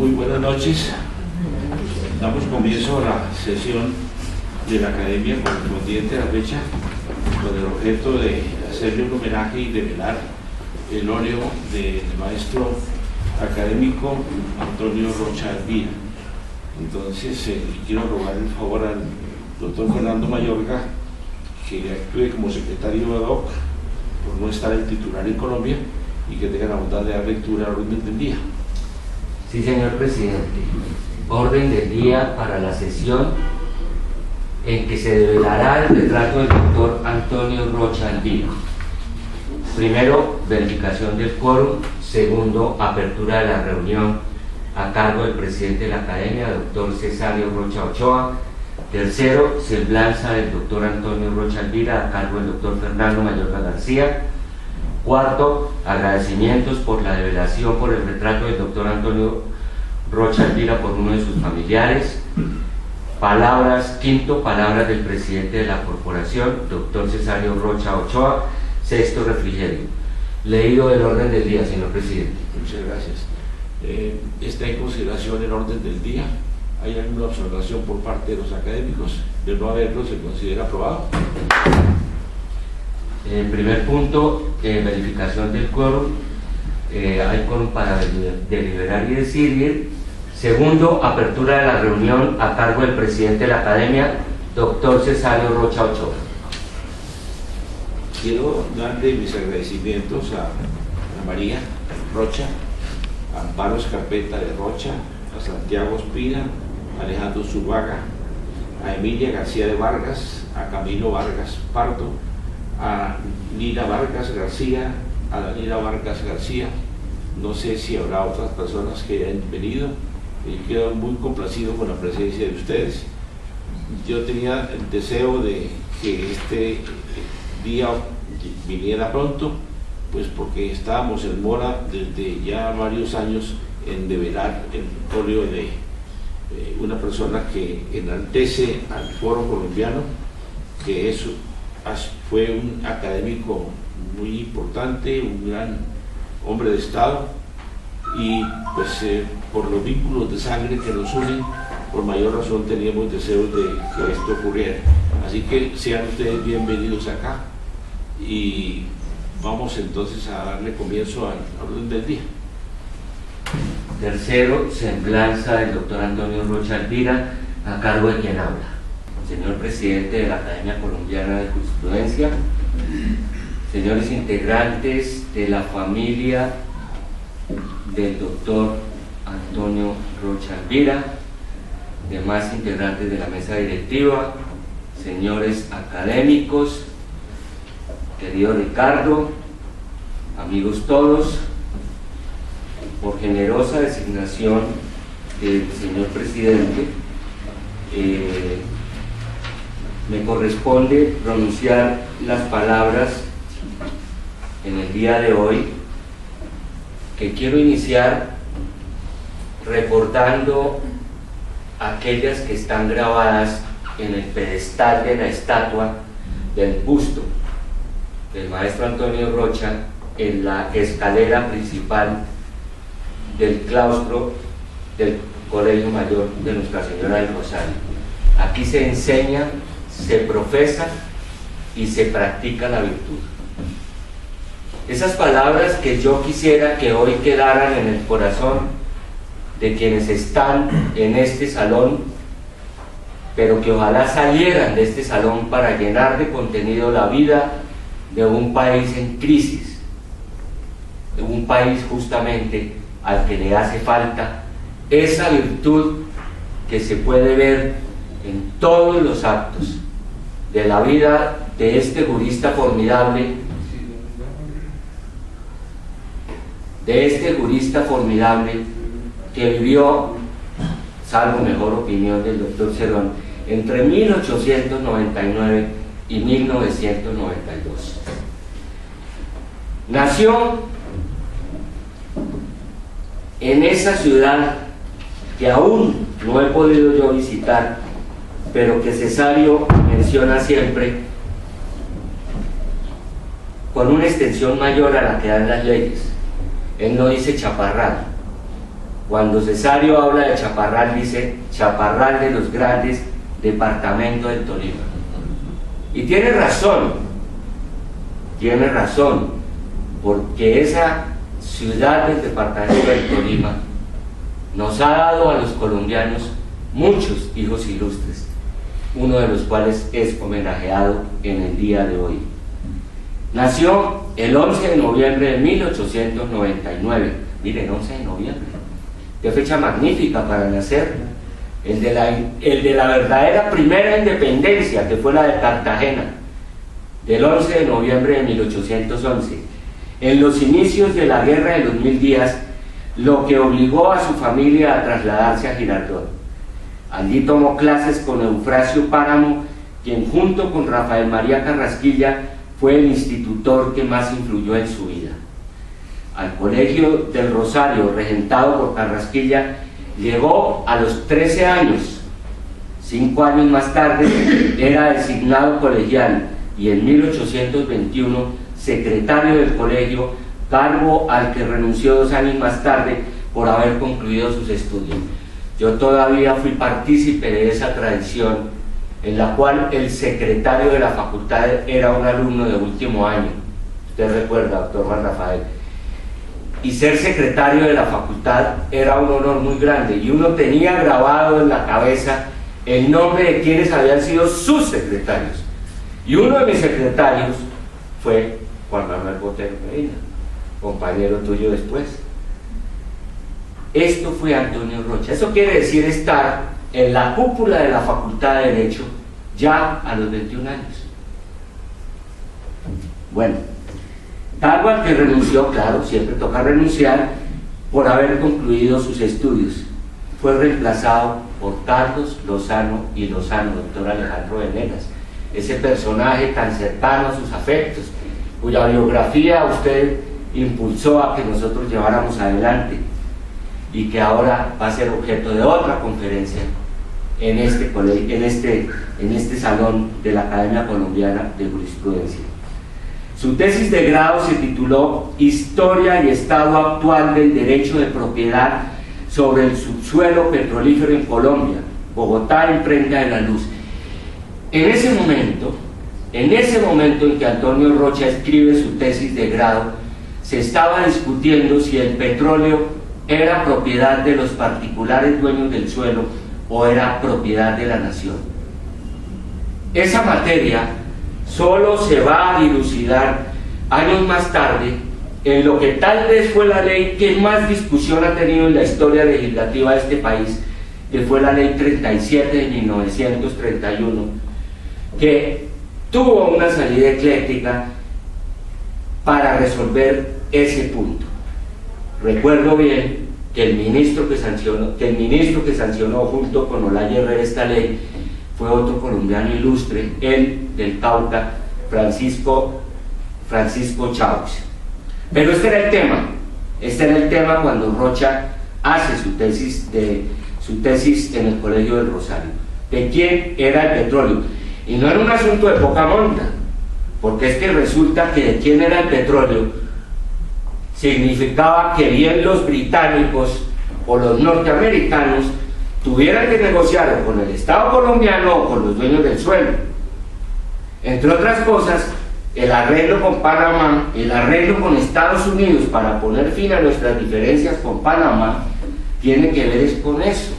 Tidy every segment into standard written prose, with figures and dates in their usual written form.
Muy buenas noches. Damos comienzo a la sesión de la Academia correspondiente a la fecha, con el objeto de hacerle un homenaje y develar el óleo del maestro académico Antonio Rocha Elvira. Entonces, quiero rogar el favor al doctor Fernando Mayorga que actúe como secretario ad hoc por no estar el titular en Colombia y que tenga la bondad de dar lectura al orden del día. Sí, señor presidente. Orden del día para la sesión en que se develará el retrato del doctor Antonio Rocha Elvira. Primero, verificación del quórum. Segundo, apertura de la reunión a cargo del presidente de la Academia, doctor Cesario Rocha Ochoa. Tercero, semblanza del doctor Antonio Rocha Elvira a cargo del doctor Fernando Mayorga García. Cuarto, agradecimientos por la develación por el retrato del doctor Antonio Rocha Elvira por uno de sus familiares. Quinto, palabras del presidente de la corporación, doctor Cesario Rocha Ochoa. Sexto, refrigerio. Leído el orden del día, señor presidente. Muchas gracias. Está en consideración el orden del día. ¿Hay alguna observación por parte de los académicos? De no haberlo, se considera aprobado. Primer punto, verificación del quórum. Hay quórum para deliberar y decidir. Segundo, apertura de la reunión a cargo del presidente de la Academia, doctor Cesario Rocha Ochoa. Quiero darle mis agradecimientos a Ana María Rocha, a Amparo Escarpeta de Rocha, a Santiago Espina, a Alejandro Zuluaga, a Emilia García de Vargas, a Camilo Vargas Pardo, a Nina Vargas García, a Daniela Vargas García. No sé si habrá otras personas que hayan venido. Quedo muy complacido con la presencia de ustedes. Yo tenía el deseo de que este día viniera pronto, pues porque estábamos en mora desde ya varios años en develar el óleo de una persona que enaltece al foro colombiano, que fue un académico muy importante, un gran hombre de Estado, y pues por los vínculos de sangre que nos unen, por mayor razón teníamos deseos de que esto ocurriera. Así que sean ustedes bienvenidos acá y vamos entonces a darle comienzo al orden del día. Tercero, semblanza del doctor Antonio Rocha Elvira a cargo de quien habla. Señor presidente de la Academia Colombiana de Jurisprudencia, señores integrantes de la familia del doctor Antonio Rocha Elvira, demás integrantes de la mesa directiva, señores académicos, querido Ricardo, amigos todos, por generosa designación del señor presidente, me corresponde pronunciar las palabras en el día de hoy, que quiero iniciar recordando aquellas que están grabadas en el pedestal de la estatua del busto del maestro Antonio Rocha en la escalera principal del claustro del Colegio Mayor de Nuestra Señora del Rosario. Aquí se enseña, se profesa y se practica la virtud. Esas palabras que yo quisiera que hoy quedaran en el corazón de quienes están en este salón, pero que ojalá salieran de este salón para llenar de contenido la vida de un país en crisis, de un país justamente al que le hace falta esa virtud que se puede ver en todos los actos de la vida de este jurista formidable, que vivió, salvo mejor opinión del doctor Cerón, entre 1899 y 1992. Nació en esa ciudad que aún no he podido yo visitar, pero que Cesario menciona siempre con una extensión mayor a la que dan las leyes. Él no dice Chaparral, Cuando Cesario habla de Chaparral, dice Chaparral de los grandes departamentos del Tolima. Y tiene razón, porque esa ciudad del departamento del Tolima nos ha dado a los colombianos muchos hijos ilustres, uno de los cuales es homenajeado en el día de hoy. Nació el 11 de noviembre de 1899, miren, 11 de noviembre, qué fecha magnífica para nacer, el de la verdadera primera independencia, que fue la de Cartagena, del 11 de noviembre de 1811, en los inicios de la Guerra de los 1000 días, lo que obligó a su familia a trasladarse a Girardot. Allí tomó clases con Eufrasio Páramo, quien junto con Rafael María Carrasquilla fue el institutor que más influyó en su vida. Al Colegio del Rosario, regentado por Carrasquilla, llegó a los 13 años. 5 años más tarde era designado colegial y en 1821 secretario del colegio, cargo al que renunció 2 años más tarde por haber concluido sus estudios. Yo todavía fui partícipe de esa tradición en la cual el secretario de la facultad era un alumno de último año. Usted recuerda, doctor Juan Rafael. Y ser secretario de la facultad era un honor muy grande y uno tenía grabado en la cabeza el nombre de quienes habían sido sus secretarios. Y uno de mis secretarios fue Juan Manuel Botero Medina, compañero tuyo después. Esto fue Antonio Rocha. Eso quiere decir estar en la cúpula de la Facultad de Derecho ya a los 21 años. Bueno, cargo al que renunció, claro, siempre toca renunciar, por haber concluido sus estudios. Fue reemplazado por Carlos Lozano y Lozano, doctor Alejandro Venegas, ese personaje tan cercano a sus afectos, cuya biografía usted impulsó a que nosotros lleváramos adelante y que ahora va a ser objeto de otra conferencia en este salón de la Academia Colombiana de Jurisprudencia. Su tesis de grado se tituló Historia y Estado Actual del Derecho de Propiedad sobre el subsuelo petrolífero en Colombia, Bogotá, imprenta de la Luz. En ese momento en que Antonio Rocha escribe su tesis de grado, se estaba discutiendo si el petróleo era propiedad de los particulares dueños del suelo o era propiedad de la nación. Esa materia solo se va a dilucidar años más tarde en lo que tal vez fue la ley que más discusión ha tenido en la historia legislativa de este país, que fue la ley 37 de 1931, que tuvo una salida ecléctica para resolver ese punto. Recuerdo bien que el ministro que sancionó junto con Olaya Herrera esta ley fue otro colombiano ilustre, el del Cauca, Francisco Chávez. Pero este era el tema cuando Rocha hace su tesis en el Colegio del Rosario. ¿De quién era el petróleo? Y no era un asunto de poca monta, porque es que resulta que de quién era el petróleo significaba que bien los británicos o los norteamericanos tuvieran que negociar o con el Estado colombiano o con los dueños del suelo. Entre otras cosas, el arreglo con Panamá, el arreglo con Estados Unidos para poner fin a nuestras diferencias con Panamá, tiene que ver con eso.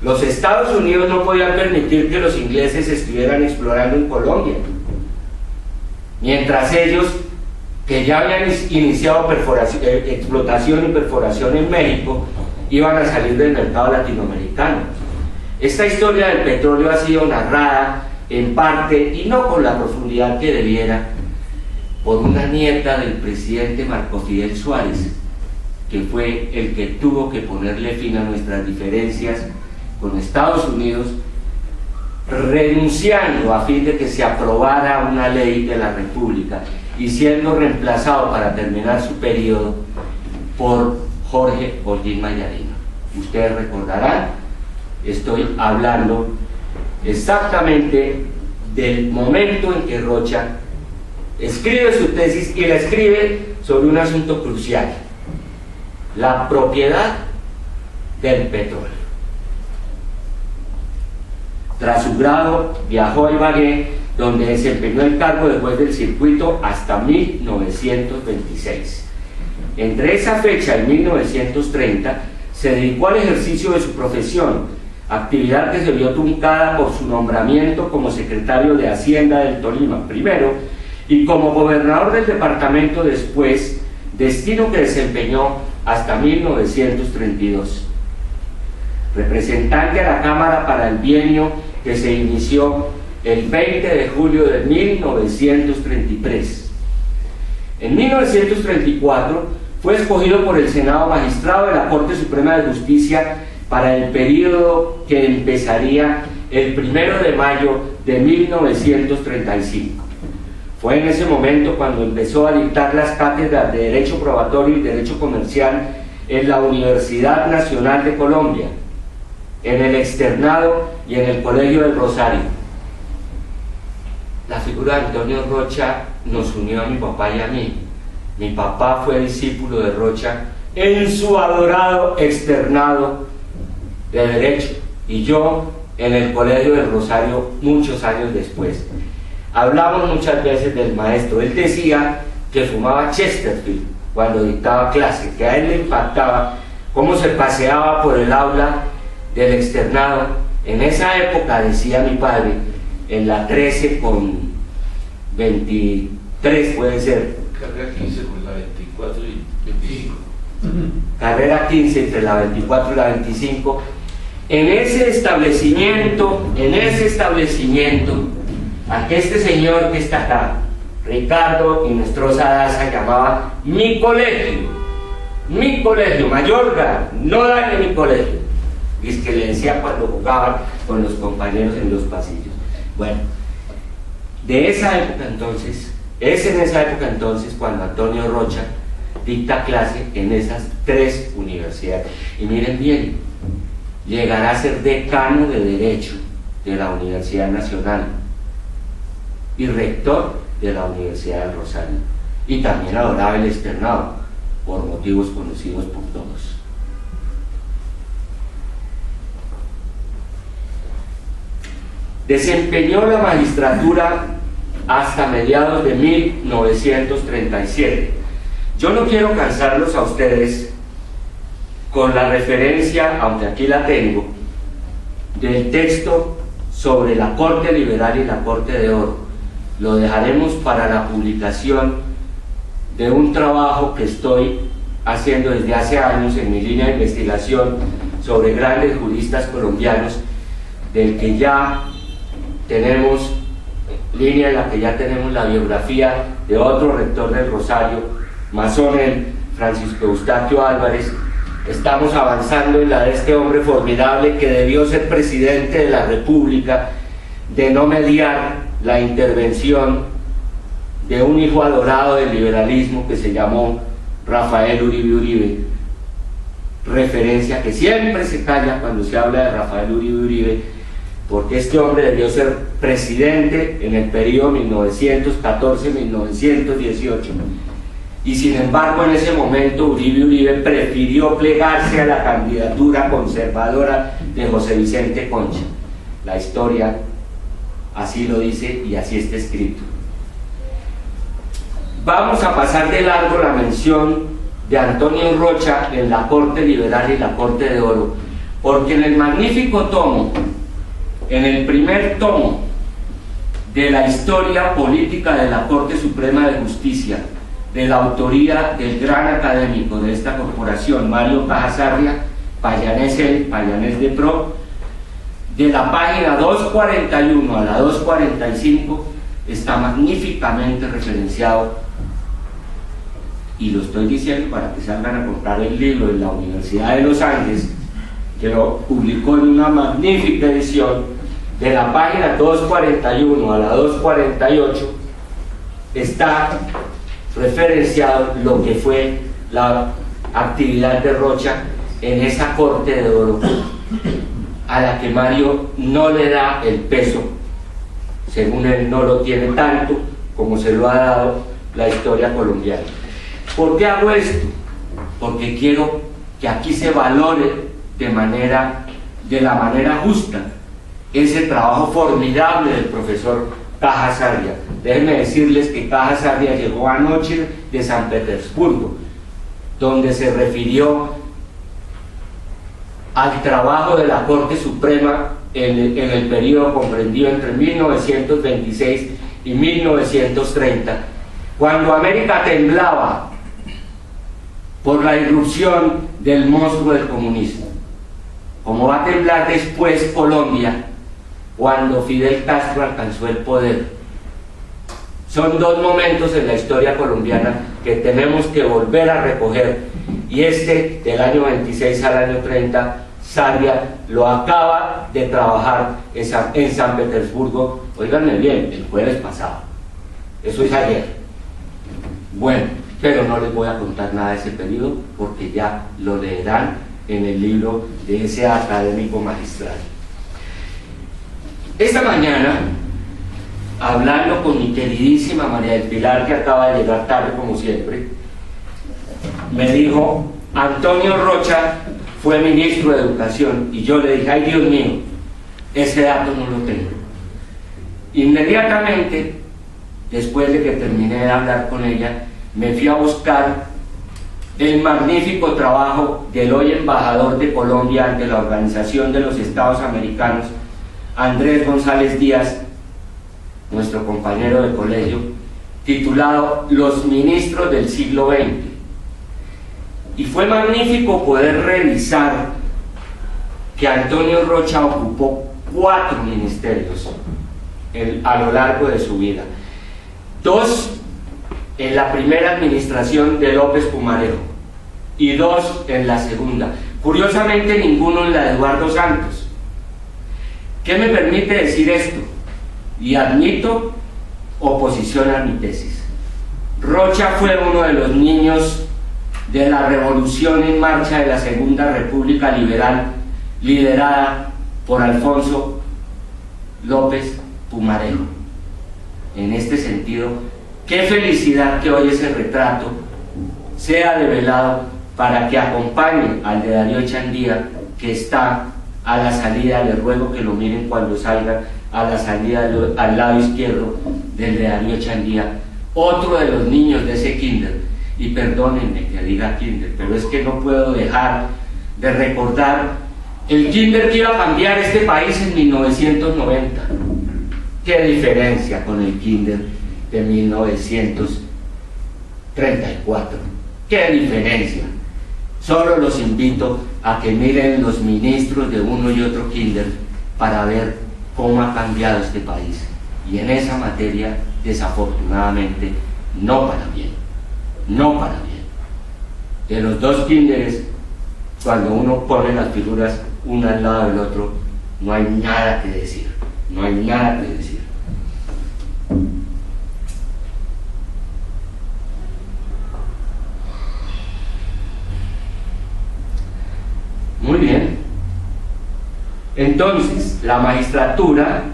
Los Estados Unidos no podían permitir que los ingleses estuvieran explorando en Colombia, mientras ellos, que ya habían iniciado explotación y perforación en México, iban a salir del mercado latinoamericano. Esta historia del petróleo ha sido narrada en parte, y no con la profundidad que debiera, por una nieta del presidente Marco Fidel Suárez, que fue el que tuvo que ponerle fin a nuestras diferencias con Estados Unidos, renunciando a fin de que se aprobara una ley de la República y siendo reemplazado para terminar su periodo por Jorge Holguín Mayarino. Ustedes recordarán, estoy hablando exactamente del momento en que Rocha escribe su tesis, y la escribe sobre un asunto crucial: la propiedad del petróleo. Tras su grado, viajó a Ibagué, donde desempeñó el cargo de juez del circuito hasta 1926. Entre esa fecha y 1930 se dedicó al ejercicio de su profesión, actividad que se vio truncada por su nombramiento como secretario de Hacienda del Tolima primero y como gobernador del departamento después, destino que desempeñó hasta 1932. Representante a la Cámara para el bienio que se inició el 20 de julio de 1933. En 1934 fue escogido por el Senado magistrado de la Corte Suprema de Justicia para el periodo que empezaría el 1 de mayo de 1935. Fue en ese momento cuando empezó a dictar las cátedras de Derecho Probatorio y Derecho Comercial en la Universidad Nacional de Colombia, en el Externado y en el Colegio del Rosario. La figura de Antonio Rocha nos unió a mi papá y a mí. Mi papá fue discípulo de Rocha en su adorado Externado de Derecho y yo en el Colegio del Rosario muchos años después. Hablamos muchas veces del maestro. Él decía que fumaba Chesterfield cuando dictaba clase, que a él le impactaba cómo se paseaba por el aula del Externado. En esa época, decía mi padre, en la 13 con 23 puede ser. Carrera 15 con la 24 y 25. Carrera 15 entre la 24 y la 25. En ese establecimiento, a que este señor que está acá, Ricardo Inestrosa Daza, llamaba mi colegio, Mayorga, no dañe mi colegio. Y es que le decía cuando jugaban con los compañeros en los pasillos. Bueno, de esa época entonces, es en esa época entonces cuando Antonio Rocha dicta clase en esas 3 universidades. Y miren bien, llegará a ser decano de Derecho de la Universidad Nacional y rector de la Universidad del Rosario, y también adoraba el Externado, por motivos conocidos por todos. Desempeñó la magistratura hasta mediados de 1937. Yo no quiero cansarlos a ustedes con la referencia, aunque aquí la tengo, del texto sobre la Corte Liberal y la Corte de Oro. Lo dejaremos para la publicación de un trabajo que estoy haciendo desde hace años en mi línea de investigación sobre grandes juristas colombianos, del que ya tenemos línea en la que ya tenemos la biografía de otro rector del Rosario, masón, el Francisco Eustaquio Álvarez. Estamos avanzando en la de este hombre formidable que debió ser presidente de la República, de no mediar la intervención de un hijo adorado del liberalismo que se llamó Rafael Uribe Uribe, referencia que siempre se calla cuando se habla de Rafael Uribe Uribe, porque este hombre debió ser presidente en el periodo 1914-1918, y sin embargo en ese momento Uribe Uribe prefirió plegarse a la candidatura conservadora de José Vicente Concha. La historia así lo dice y así está escrito. Vamos a pasar de largo la mención de Antonio Rocha en la Corte Liberal y la Corte de Oro, porque en el magnífico tomo, en el primer tomo de la historia política de la Corte Suprema de Justicia, de la autoría del gran académico de esta corporación, Mario Cajasarria, Payanés de Pro, de la página 241 a la 245 está magníficamente referenciado, y lo estoy diciendo para que salgan a comprar el libro de la Universidad de los Andes, que lo publicó en una magnífica edición. De la página 241 a la 248 está referenciado lo que fue la actividad de Rocha en esa Corte de Oro, a la que Mario no le da el peso, según él no lo tiene tanto como se lo ha dado la historia colombiana. ¿Por qué hago esto? Porque quiero que aquí se valore de la manera justa ese trabajo formidable del profesor Caja Sarria. Déjenme decirles que Caja Sarria llegó anoche de San Petersburgo, donde se refirió al trabajo de la Corte Suprema en el periodo comprendido entre 1926 y 1930, cuando América temblaba por la irrupción del monstruo del comunismo, como va a temblar después Colombia cuando Fidel Castro alcanzó el poder. Son dos momentos en la historia colombiana que tenemos que volver a recoger, y del año 26 al año 30, Sarria lo acaba de trabajar en San Petersburgo, óiganme bien, el jueves pasado. Eso es ayer. Bueno, pero no les voy a contar nada de ese periodo porque ya lo leerán en el libro de ese académico magistral. Esta mañana, hablando con mi queridísima María del Pilar, que acaba de llegar tarde como siempre, me dijo: Antonio Rocha fue ministro de Educación, y yo le dije: ay, Dios mío, ese dato no lo tengo. Inmediatamente, después de que terminé de hablar con ella, me fui a buscar el magnífico trabajo del hoy embajador de Colombia ante la Organización de los Estados Americanos, Andrés González Díaz, nuestro compañero de colegio, titulado Los ministros del siglo XX. Y fue magnífico poder revisar que Antonio Rocha ocupó 4 ministerios a lo largo de su vida. 2 en la primera administración de López Pumarejo y 2 en la segunda. Curiosamente, ninguno en la de Eduardo Santos. ¿Qué me permite decir esto? Y admito oposición a mi tesis. Rocha fue uno de los niños de la revolución en marcha de la Segunda República Liberal, liderada por Alfonso López Pumarejo. En este sentido, qué felicidad que hoy ese retrato sea develado para que acompañe al de Darío Echandía, que está a la salida. Les ruego que lo miren cuando salga, a la salida al lado izquierdo del de Darío Echandía, otro de los niños de ese kinder. Y perdónenme que diga kinder, pero es que no puedo dejar de recordar el kinder que iba a cambiar este país en 1990. Qué diferencia con el kinder de 1934, qué diferencia. Solo los invito a que miren los ministros de uno y otro kinder para ver cómo ha cambiado este país, y en esa materia, desafortunadamente, no para bien, no para bien. De los 2 kinderes, cuando uno pone las figuras una al lado del otro, no hay nada que decir, no hay nada que decir. Muy bien. Entonces, la magistratura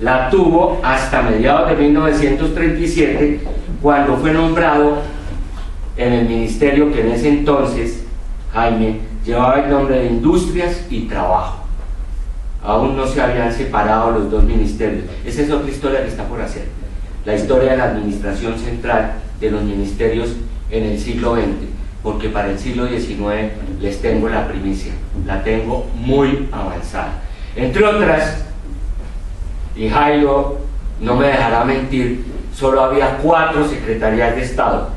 la tuvo hasta mediados de 1937, cuando fue nombrado en el ministerio que en ese entonces, Jaime, llevaba el nombre de Industrias y Trabajo. Aún no se habían separado los 2 ministerios. Esa es otra historia que está por hacer, la historia de la administración central de los ministerios en el siglo XX, porque para el siglo XIX les tengo la primicia, la tengo muy avanzada. Entre otras, y Jairo no me dejará mentir, solo había 4 secretarías de Estado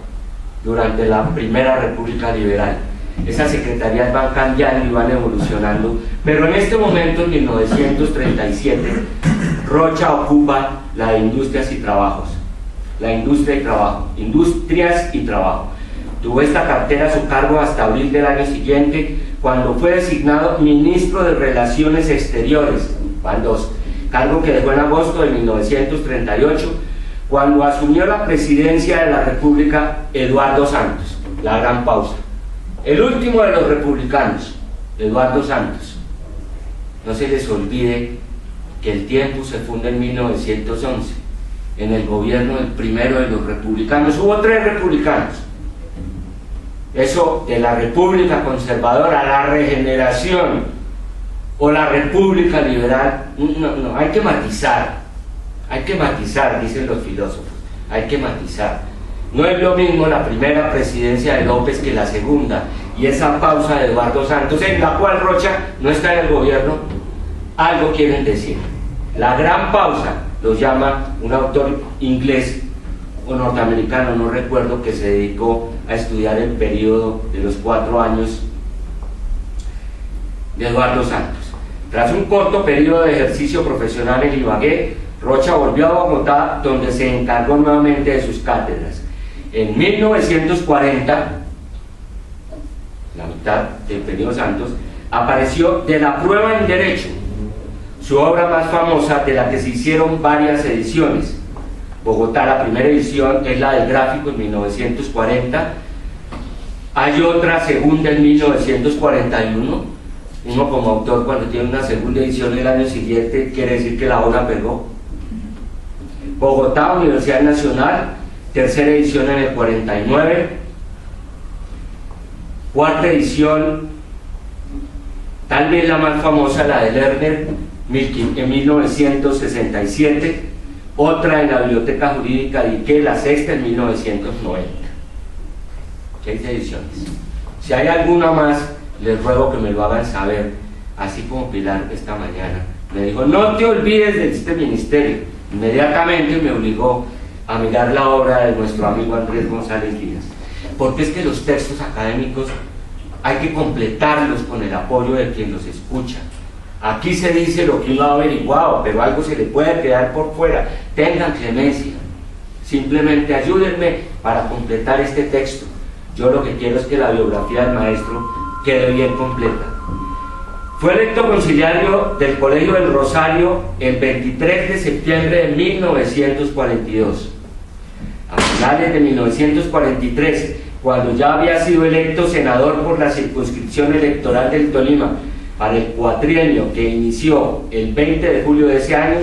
durante la Primera República Liberal. Esas secretarías van cambiando y van evolucionando, pero en este momento, en 1937, Rocha ocupa la de Industrias y Trabajos. La Industria y Trabajo, Industrias y Trabajo. Tuvo esta cartera a su cargo hasta abril del año siguiente, cuando fue designado ministro de Relaciones Exteriores, van 2, cargo que dejó en agosto de 1938, cuando asumió la presidencia de la República Eduardo Santos, la gran pausa. El último de los republicanos, Eduardo Santos. No se les olvide que el tiempo se funda en 1911, en el gobierno del primero de los republicanos. Hubo 3 republicanos, Eso de la república conservadora, la regeneración o la república liberal, no, hay que matizar, dicen los filósofos, hay que matizar. No es lo mismo la primera presidencia de López que la segunda, y esa pausa de Eduardo Santos, en la cual Rocha no está en el gobierno, algo quieren decir. La gran pausa, lo llama un autor inglés o norteamericano, no recuerdo, que se dedicó a estudiar el periodo de los 4 años de Eduardo Santos. Tras un corto periodo de ejercicio profesional en Ibagué, Rocha volvió a Bogotá, donde se encargó nuevamente de sus cátedras. En 1940, la mitad del periodo Santos, apareció De la prueba en Derecho, su obra más famosa, de la que se hicieron varias ediciones. Bogotá, la primera edición, es la del Gráfico en 1940, hay otra segunda en 1941, uno como autor cuando tiene una segunda edición el año siguiente quiere decir que la obra pegó. Bogotá, Universidad Nacional, tercera edición en el 49, cuarta edición, tal vez la más famosa, la de Lerner, en 1967, otra en la Biblioteca Jurídica de Ique, la sexta en 1990. 6 ediciones. Si hay alguna más, les ruego que me lo hagan saber, así como Pilar esta mañana me dijo, no te olvides de este ministerio. Inmediatamente me obligó a mirar la obra de nuestro amigo Andrés González Díaz, porque es que los textos académicos hay que completarlos con el apoyo de quien los escucha. Aquí se dice lo que uno ha averiguado, pero algo se le puede quedar por fuera. Tengan clemencia, simplemente ayúdenme para completar este texto. Yo lo que quiero es que la biografía del maestro quede bien completa. Fue electo conciliario del Colegio del Rosario el 23 de septiembre de 1942. A finales de 1943, cuando ya había sido electo senador por la circunscripción electoral del Tolima para el cuatrienio que inició el 20 de julio de ese año,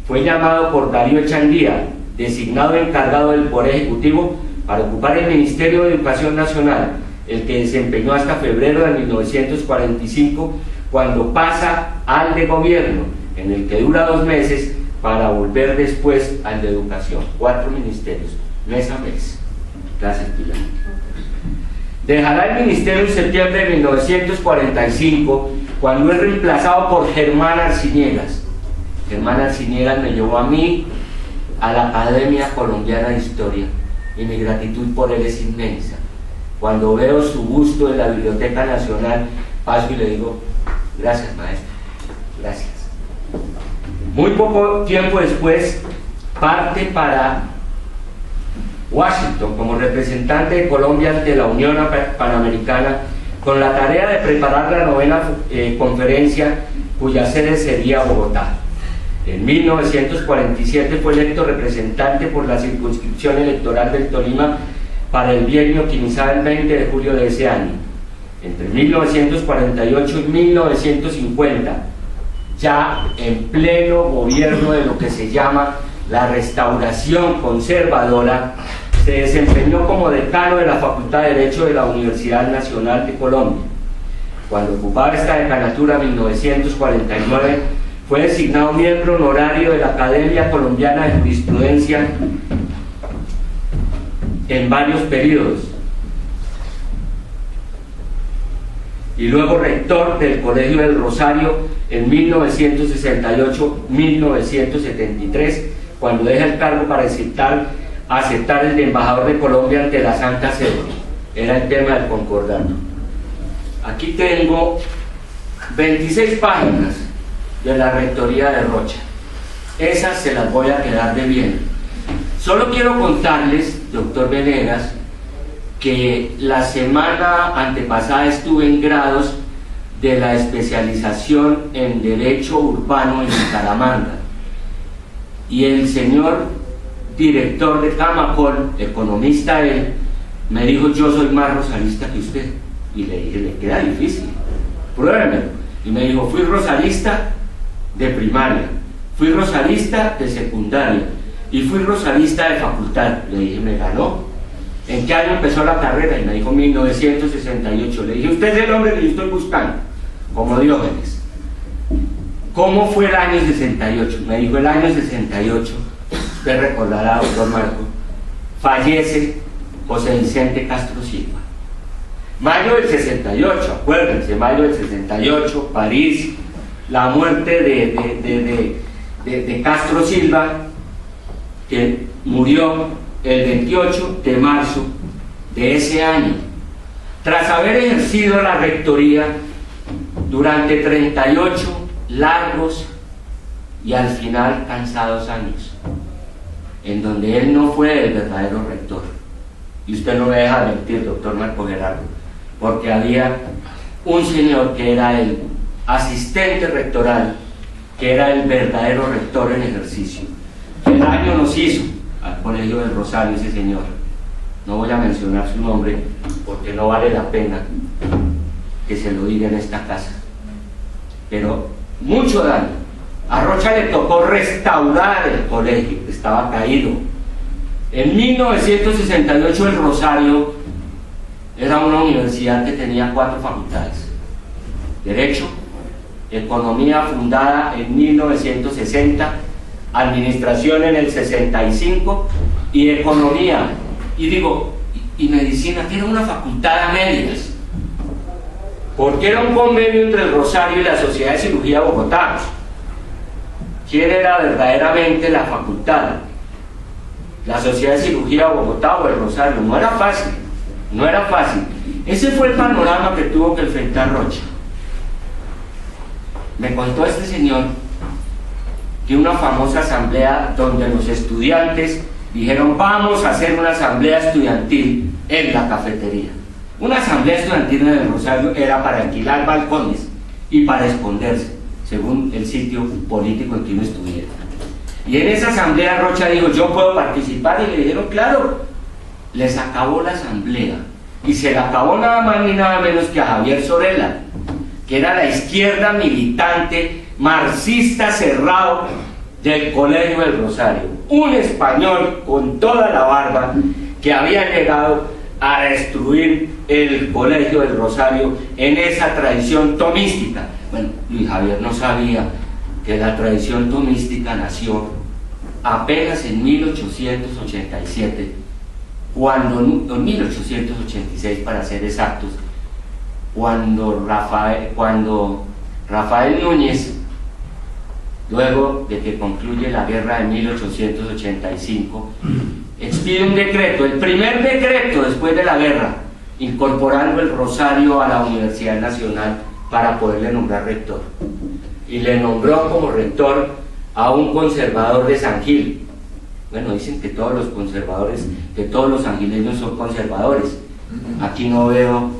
fue llamado por Darío Echandía, designado encargado del Poder Ejecutivo, para ocupar el Ministerio de Educación Nacional, el que desempeñó hasta febrero de 1945, cuando pasa al de Gobierno, en el que dura 2 meses, para volver después al de Educación. 4 ministerios, mes a mes. Gracias, Pilar. Dejará el ministerio en septiembre de 1945, cuando es reemplazado por Germán Arciniegas. Germán Arciniegas me llevó a mí a la Academia Colombiana de Historia, y mi gratitud por él es inmensa. Cuando veo su busto en la Biblioteca Nacional, paso y le digo, gracias, maestro, gracias. Muy poco tiempo después, parte para Washington como representante de Colombia ante la Unión Panamericana, con la tarea de preparar la 9ª conferencia, cuya sede sería Bogotá. En 1947 fue electo representante por la circunscripción electoral del Tolima para el bienio que iniciaba el 20 de julio de ese año. Entre 1948 y 1950, ya en pleno gobierno de lo que se llama la restauración conservadora, se desempeñó como decano de la Facultad de Derecho de la Universidad Nacional de Colombia. Cuando ocupaba esta decanatura en 1949, fue designado miembro honorario de la Academia Colombiana de Jurisprudencia en varios periodos, y luego rector del Colegio del Rosario en 1968-1973, cuando deja el cargo para aceptar el de embajador de Colombia ante la Santa Sede. Era el tema del concordato. Aquí tengo 26 páginas de la rectoría de Rocha. Esas se las voy a quedar de bien. Solo quiero contarles, doctor Venegas, que la semana antepasada estuve en grados de la especialización en Derecho Urbano en Bucaramanga, y el señor director de Camacol, economista él, me dijo, yo soy más rosalista que usted. Y le dije, le queda difícil, pruébemelo. Y me dijo, fui rosalista de primaria, fui rosalista de secundaria y fui rosalista de facultad. Le dije, me ganó. ¿en qué año empezó la carrera? Y me dijo 1968. Le dije, usted es el hombre que yo estoy buscando, como Diógenes. ¿Cómo fue el año 68? Me dijo, el año 68, usted recordará, doctor Marco, fallece José Vicente Castro Silva. Mayo del 68, acuérdense, mayo del 68, París, la muerte de Castro Silva, que murió el 28 de marzo de ese año, tras haber ejercido la rectoría durante 38 largos y al final cansados años, en donde él no fue el verdadero rector. Y usted no me deja mentir, doctor Marco Gerardo, porque había un señor que era el asistente rectoral, que era el verdadero rector en ejercicio. ¿Qué daño nos hizo al Colegio del Rosario ese señor? No voy a mencionar su nombre porque no vale la pena que se lo diga en esta casa, pero mucho daño. A Rocha le tocó restaurar el colegio, que estaba caído. En 1968 el Rosario era una universidad que tenía 4 facultades: Derecho, Economía fundada en 1960, Administración en el 65 y Economía, y Medicina, que era una facultad a medias, porque era un convenio entre el Rosario y la Sociedad de Cirugía de Bogotá. ¿Quién era verdaderamente la facultad? ¿La Sociedad de Cirugía de Bogotá o el Rosario? No era fácil, no era fácil. Ese fue el panorama que tuvo que enfrentar Rocha. Me contó este señor que una famosa asamblea donde los estudiantes dijeron, vamos a hacer una asamblea estudiantil en la cafetería. Una asamblea estudiantil en el Rosario era para alquilar balcones y para esconderse, según el sitio político en que uno estuviera. Y en esa asamblea Rocha dijo, yo puedo participar, y le dijeron, claro. Les acabó la asamblea, y se le acabó nada más ni nada menos que a Javier Sorella, que era la izquierda militante, marxista cerrado del Colegio del Rosario, un español con toda la barba que había llegado a destruir el Colegio del Rosario en esa tradición tomística. Bueno, Luis Javier no sabía que la tradición tomística nació apenas en 1887, en 1886 para ser exactos, cuando Rafael Núñez, luego de que concluye la guerra de 1885, expide un decreto, el primer decreto después de la guerra, incorporando el Rosario a la Universidad Nacional para poderle nombrar rector. Y le nombró como rector a un conservador de San Gil. Bueno, dicen que todos los conservadores, que todos los sangileños son conservadores. Aquí no veo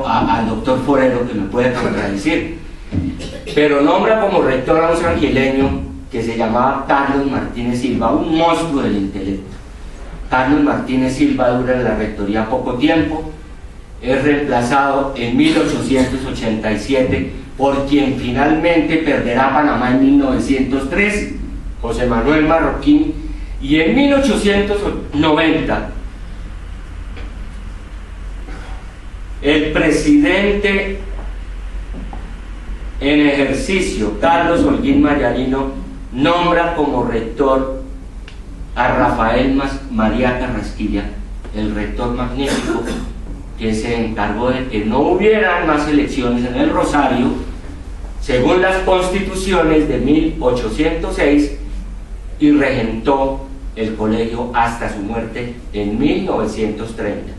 al doctor Forero que me puede contradecir. Pero nombra como rector a un sangileño que se llamaba Carlos Martínez Silva, un monstruo del intelecto. Carlos Martínez Silva dura en la rectoría poco tiempo, es reemplazado en 1887 por quien finalmente perderá Panamá en 1903, José Manuel Marroquín, y en 1890 el presidente en ejercicio, Carlos Holguín Mayarino, nombra como rector a Rafael María Carrasquilla, el rector magnífico que se encargó de que no hubieran más elecciones en el Rosario, según las constituciones de 1806, y regentó el colegio hasta su muerte en 1930.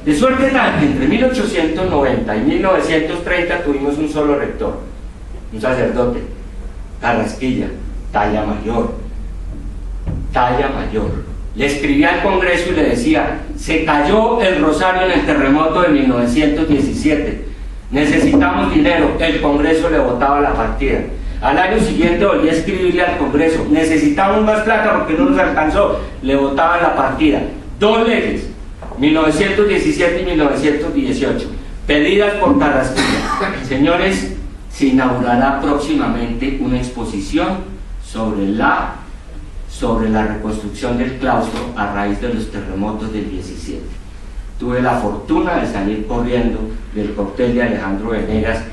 De suerte tal que entre 1890 y 1930 tuvimos un solo rector, un sacerdote, Carrasquilla, talla mayor. Le escribía al Congreso y le decía, se cayó el Rosario en el terremoto de 1917, necesitamos dinero. El Congreso le votaba la partida. Al año siguiente volví a escribirle al Congreso, necesitamos más plata porque no nos alcanzó, le votaban la partida. 2 leyes, 1917 y 1918, pedidas por Carrasquilla. Señores, se inaugurará próximamente una exposición sobre la sobre la reconstrucción del claustro a raíz de los terremotos del 17. Tuve la fortuna de salir corriendo del cóctel de Alejandro Venegas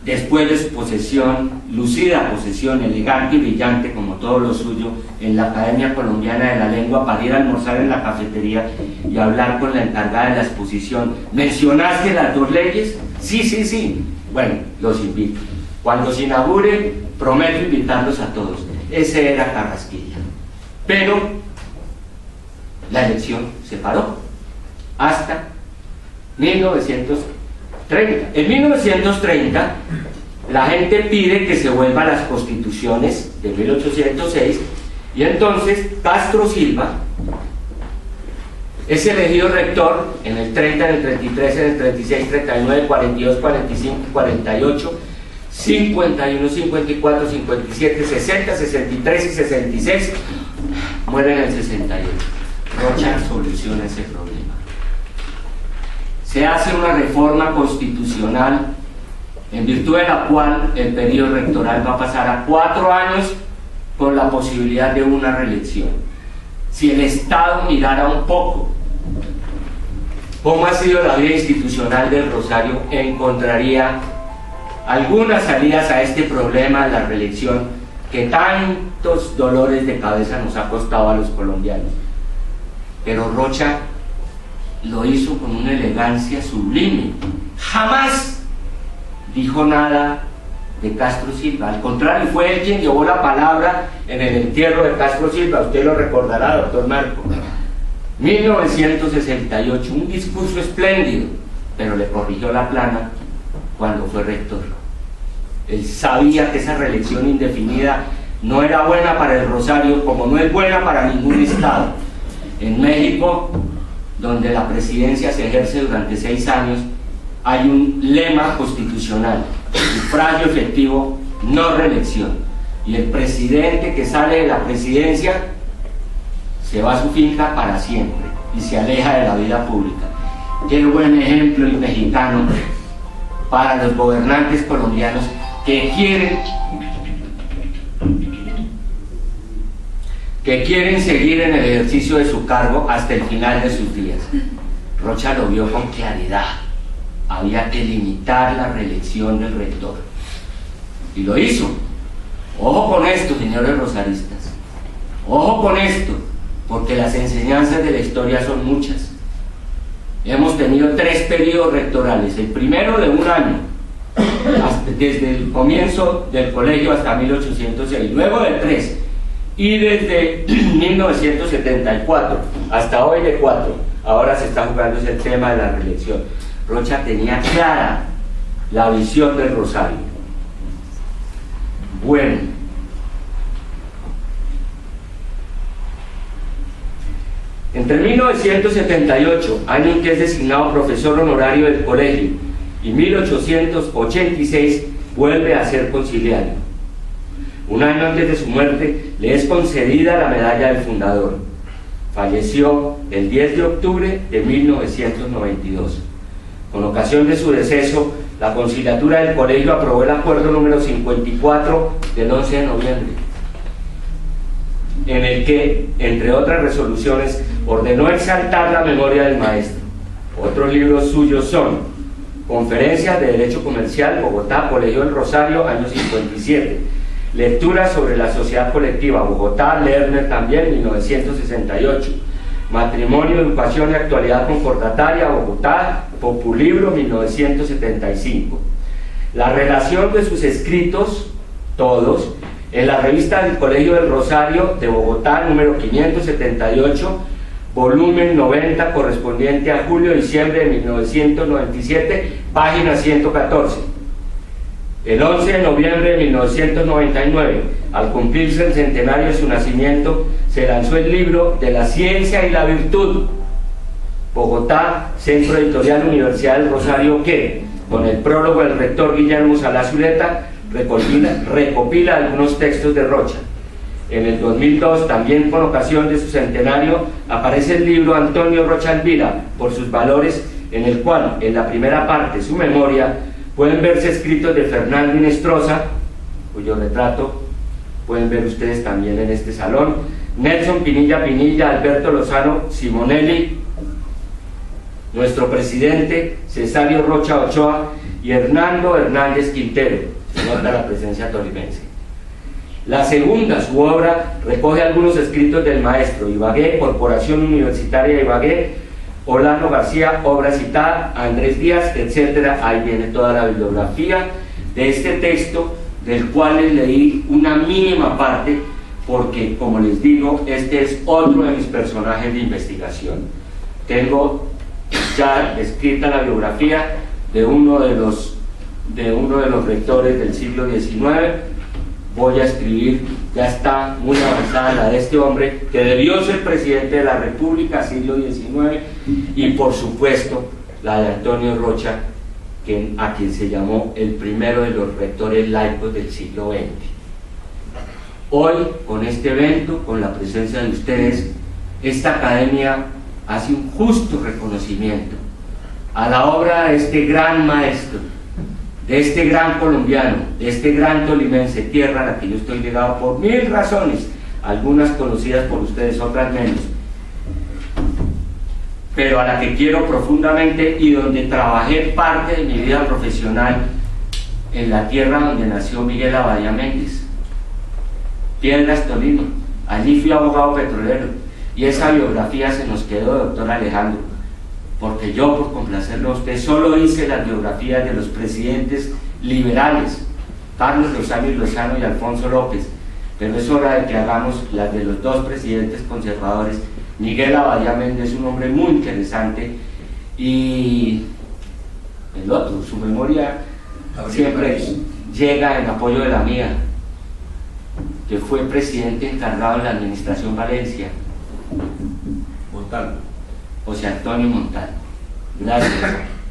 después de su posesión, lucida posesión, elegante y brillante como todo lo suyo, en la Academia Colombiana de la Lengua, para ir a almorzar en la cafetería y hablar con la encargada de la exposición. ¿Mencionaste las dos leyes? Sí. Bueno, los invito. Cuando se inaugure, prometo invitarlos a todos. Ese era Carrasquilla. Pero la elección se paró hasta 1930. En 1930 la gente pide que se vuelvan las constituciones de 1806 y entonces Castro Silva es elegido rector en el 30, en el 33, en el 36, 39, 42, 45, 48, 51, 54, 57, 60, 63 y 66. Muere en el 68. Rocha soluciona ese problema. Se hace una reforma constitucional en virtud de la cual el periodo rectoral va a pasar a 4 años con la posibilidad de una reelección. Si el Estado mirara un poco cómo ha sido la vida institucional del Rosario, encontraría algunas salidas a este problema de la reelección que tantos dolores de cabeza nos ha costado a los colombianos. Pero Rocha lo hizo con una elegancia sublime. Jamás dijo nada de Castro Silva, al contrario, fue él quien llevó la palabra en el entierro de Castro Silva. Usted lo recordará, doctor Marco. 1968, un discurso espléndido, pero le corrigió la plana cuando fue rector. Él sabía que esa reelección indefinida no era buena para el Rosario, como no es buena para ningún estado. En México, donde la presidencia se ejerce durante 6 años, hay un lema constitucional: sufragio efectivo, no reelección. Y el presidente que sale de la presidencia se va a su finca para siempre y se aleja de la vida pública. Qué buen ejemplo el mexicano para los gobernantes colombianos que quieren seguir en el ejercicio de su cargo hasta el final de sus días. Rocha lo vio con claridad. Había que limitar la reelección del rector. Y lo hizo. Ojo con esto, señores rosaristas. Ojo con esto, porque las enseñanzas de la historia son muchas. Hemos tenido 3 periodos rectorales. El primero de 1 año, desde el comienzo del colegio hasta 1806. Luego de 3. Y desde 1974 hasta hoy de 4. Ahora se está jugando ese tema de la reelección. Rocha tenía clara la visión del Rosario. Bueno, entre 1978, año en que es designado profesor honorario del colegio, y 1886 vuelve a ser conciliario. Un año antes de su muerte le es concedida la medalla del fundador. Falleció el 10 de octubre de 1992. Con ocasión de su deceso, la conciliatura del colegio aprobó el acuerdo número 54 del 11 de noviembre, en el que, entre otras resoluciones, ordenó exaltar la memoria del maestro. Otros libros suyos son Conferencias de Derecho Comercial, Bogotá, Colegio del Rosario, año 57. Lecturas sobre la sociedad colectiva, Bogotá, Lerner también, 1968. Matrimonio, Educación y Actualidad Concordataria, Bogotá, Populibro, 1975. La relación de sus escritos, todos, en la revista del Colegio del Rosario de Bogotá, número 578, volumen 90, correspondiente a julio-diciembre de 1997, página 114. El 11 de noviembre de 1999, al cumplirse el centenario de su nacimiento, se lanzó el libro De la Ciencia y la Virtud, Bogotá, Centro Editorial Universidad del Rosario, que, con el prólogo del rector Guillermo Salá Zuleta, recopila algunos textos de Rocha. En el 2002, también con ocasión de su centenario, aparece el libro Antonio Rocha Elvira, por sus valores, en el cual, en la primera parte, su memoria, pueden verse escritos de Fernando Inestrosa, cuyo retrato pueden ver ustedes también en este salón, Nelson Pinilla Pinilla, Alberto Lozano Simonelli, nuestro presidente Cesario Rocha Ochoa y Hernando Hernández Quintero. Se nota la presencia tolimense. La segunda, su obra, recoge algunos escritos del maestro Ibagué, Corporación Universitaria de Ibagué, Orlando García, obra citada, Andrés Díaz, etc. Ahí viene toda la bibliografía de este texto, del cual les leí una mínima parte, porque, como les digo, este es otro de mis personajes de investigación. Tengo ya escrita la biografía de uno de los rectores del siglo XIX. Voy a escribir, ya está muy avanzada la de este hombre, que debió ser presidente de la República, siglo XIX, y por supuesto la de Antonio Rocha, a quien se llamó el primero de los rectores laicos del siglo XX. Hoy, con este evento, con la presencia de ustedes, esta academia hace un justo reconocimiento a la obra de este gran maestro, de este gran colombiano, de este gran tolimense, tierra a la que yo estoy ligado por mil razones, algunas conocidas por ustedes, otras menos, pero a la que quiero profundamente y donde trabajé parte de mi vida profesional, en la tierra donde nació Miguel Abadía Méndez, Piedras, Tolima. Allí fui abogado petrolero y esa biografía se nos quedó, doctor Alejandro, porque yo, por complacerlo a usted, solo hice las biografías de los presidentes liberales, Carlos Rosario Lozano y Alfonso López, pero es hora de que hagamos las de los dos presidentes conservadores. Miguel Abadía Méndez es un hombre muy interesante, y el otro, su memoria siempre llega en apoyo de la mía, que fue presidente encargado de la administración Valencia, Montalvo. José Antonio Montalvo. Gracias,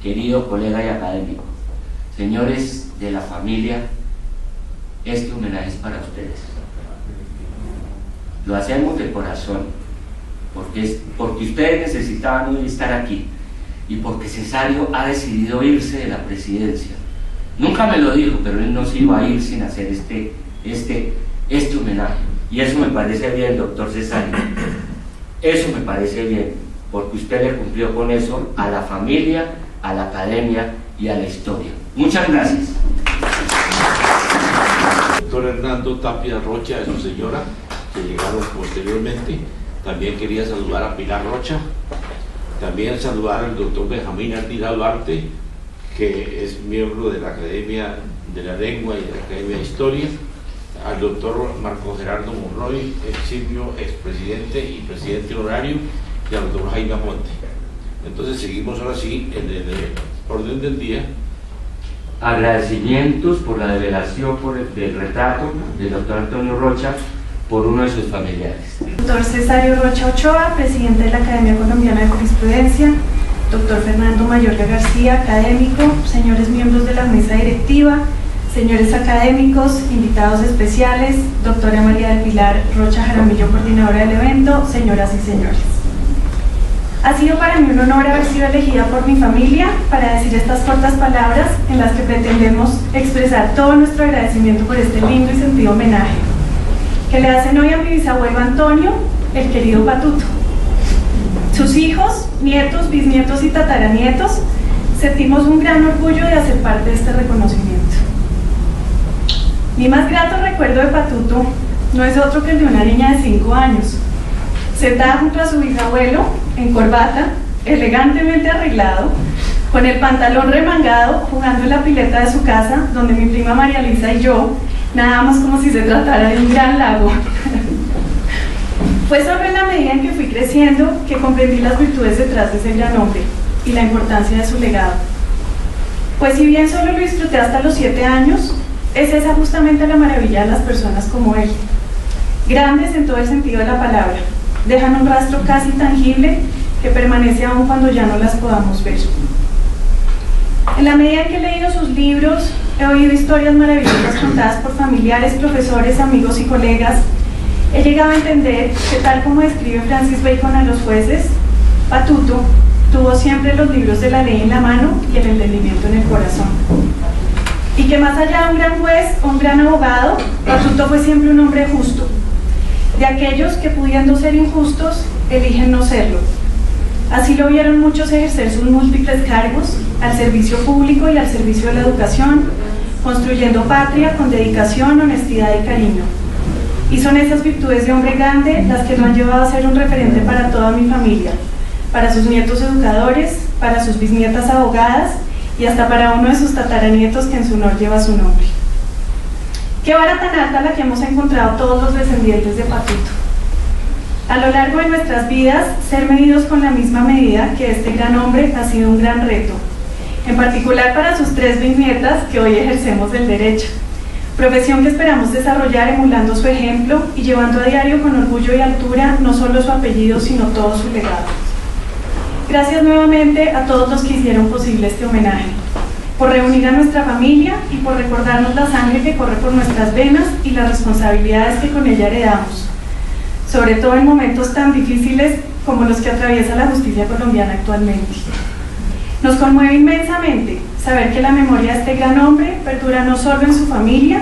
querido colega y académico. Señores de la familia, este homenaje es para ustedes. Lo hacemos de corazón, porque ustedes necesitaban hoy estar aquí, y porque Cesario ha decidido irse de la presidencia. Nunca me lo dijo, pero él no se iba a ir sin hacer este homenaje, y eso me parece bien, doctor Cesario. Eso me parece bien, porque usted le cumplió con eso a la familia, a la academia y a la historia. Muchas gracias. Doctor Hernando Tapia Rocha, de su señora, que llegaron posteriormente. También quería saludar a Pilar Rocha, también saludar al doctor Benjamín Ardila Duarte, que es miembro de la Academia de la Lengua y de la Academia de Historia, al doctor Marco Gerardo Monroy, expresidente y presidente honorario, y al doctor Jaime Amonte. Entonces seguimos ahora sí en el orden del día. Agradecimientos por la develación del retrato del doctor Antonio Rocha por uno de sus familiares. Doctor Cesario Rocha Ochoa, presidente de la Academia Colombiana de Jurisprudencia, doctor Fernando Mayorga García, académico, señores miembros de la mesa directiva, señores académicos, invitados especiales, doctora María del Pilar Rocha Jaramillo, coordinadora del evento, señoras y señores. Ha sido para mí un honor haber sido elegida por mi familia para decir estas cortas palabras en las que pretendemos expresar todo nuestro agradecimiento por este lindo y sentido homenaje que le hacen hoy a mi bisabuelo Antonio, el querido Patuto. Sus hijos, nietos, bisnietos y tataranietos sentimos un gran orgullo de hacer parte de este reconocimiento. Mi más grato recuerdo de Patuto no es otro que el de una niña de 5 años, sentada junto a su bisabuelo, en corbata, elegantemente arreglado, con el pantalón remangado, jugando en la pileta de su casa, donde mi prima María Luisa y yo nadábamos como si se tratara de un gran lago. Fue solo en la medida en que fui creciendo que comprendí las virtudes detrás de ese gran hombre y la importancia de su legado. Pues si bien solo lo disfruté hasta los 7 años, es esa justamente la maravilla de las personas como él. Grandes en todo el sentido de la palabra, dejan un rastro casi tangible que permanece aún cuando ya no las podamos ver. En la medida en que he leído sus libros, he oído historias maravillosas contadas por familiares, profesores, amigos y colegas. He llegado a entender que, tal como describe Francis Bacon a los jueces, Patuto tuvo siempre los libros de la ley en la mano y el entendimiento en el corazón. Y que más allá de un gran juez o un gran abogado, Patuto fue siempre un hombre justo, de aquellos que pudiendo ser injustos, eligen no serlo. Así lo vieron muchos ejercer sus múltiples cargos al servicio público y al servicio de la educación, construyendo patria con dedicación, honestidad y cariño. Y son esas virtudes de hombre grande las que lo han llevado a ser un referente para toda mi familia, para sus nietos educadores, para sus bisnietas abogadas y hasta para uno de sus tataranietos que en su honor lleva su nombre. Qué vara tan alta la que hemos encontrado todos los descendientes de Patuto. A lo largo de nuestras vidas, ser medidos con la misma medida que este gran hombre ha sido un gran reto, en particular para sus 3 bisnietas que hoy ejercemos del derecho, profesión que esperamos desarrollar emulando su ejemplo y llevando a diario con orgullo y altura no solo su apellido, sino todo su legado. Gracias nuevamente a todos los que hicieron posible este homenaje, por reunir a nuestra familia y por recordarnos la sangre que corre por nuestras venas y las responsabilidades que con ella heredamos, sobre todo en momentos tan difíciles como los que atraviesa la justicia colombiana actualmente. Nos conmueve inmensamente saber que la memoria de este gran hombre perdura no solo en su familia,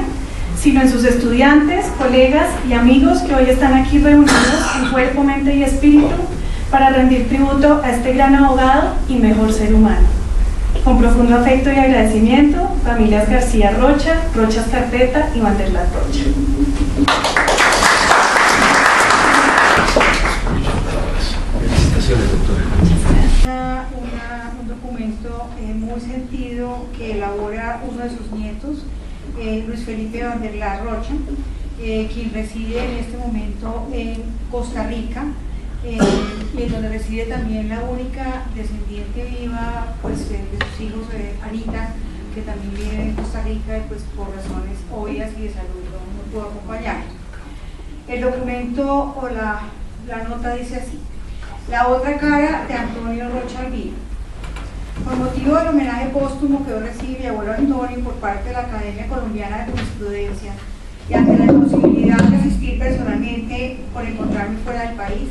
sino en sus estudiantes, colegas y amigos que hoy están aquí reunidos en cuerpo, mente y espíritu para rendir tributo a este gran abogado y mejor ser humano. Con profundo afecto y agradecimiento, familias García Rocha, Rocha Carpeta y Van der Lat Rocha. Felicitaciones, doctora. Un documento muy sentido que elabora uno de sus nietos, Luis Felipe Van der Lat Rocha, quien reside en este momento en Costa Rica, y en donde reside también la única descendiente viva pues, de sus hijos, Anita, que también vive en Costa Rica y pues, por razones obvias y de salud no pudo acompañar. El documento o la nota dice así: la otra cara de Antonio Rocha Alvira. Con motivo del homenaje póstumo que hoy recibe mi abuelo Antonio por parte de la Academia Colombiana de Jurisprudencia y ante la imposibilidad de asistir personalmente por encontrarme fuera del país,